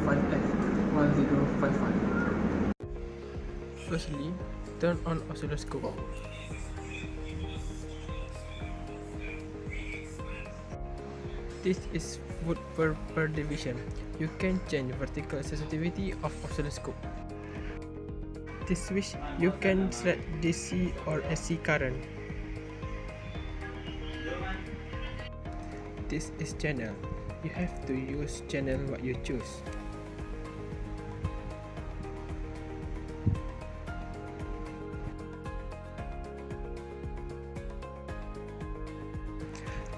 1055. Firstly, turn on oscilloscope. This is foot per division. You can change vertical sensitivity of oscilloscope. This switch you can select DC or AC current. This is channel. You have to use channel what you choose.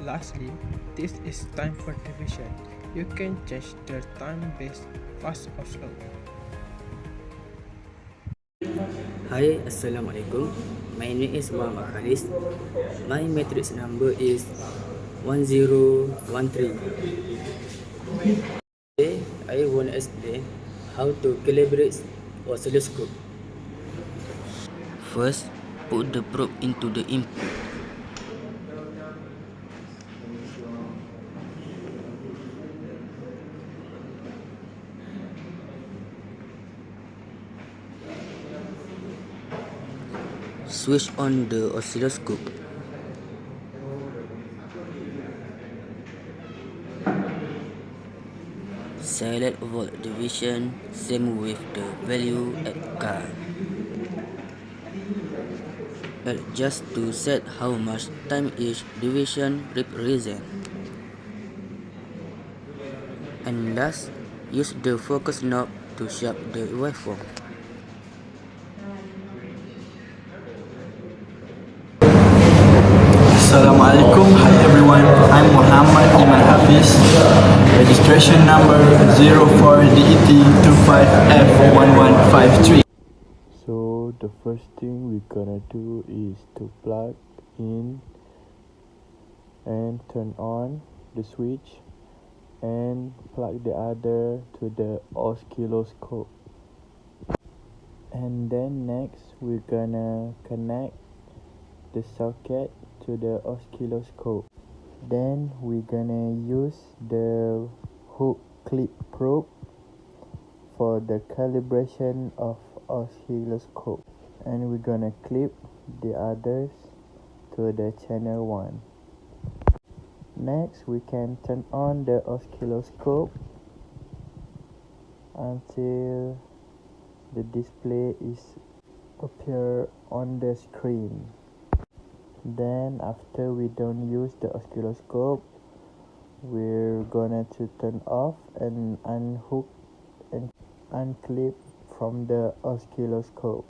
Lastly, this is time per division. You can change the time based fast or slow. Hi, Assalamualaikum. My name is Muhammad Khalis. My matrix number is 1013. Today, I want to explain how to calibrate oscilloscope. First, put the probe into the input. Switch on the oscilloscope. Select volt division, same with the value at car. Adjust to set how much time each division represents. And last, use the focus knob to shape the waveform. Assalamualaikum. Hi everyone. I'm Muhammad Iman Hafiz. Registration number 04DET25F1153. So the first thing we're gonna do is to plug in and turn on the switch and plug the other to the oscilloscope. And then next we're gonna connect the socket to the oscilloscope. Then we're gonna use the hook clip probe for the calibration of oscilloscope, and we're gonna clip the others to the channel 1. Next we can turn on the oscilloscope until the display is appear on the screen. Then after we don't use the oscilloscope, we're gonna to turn off and unhook and unclip from the oscilloscope.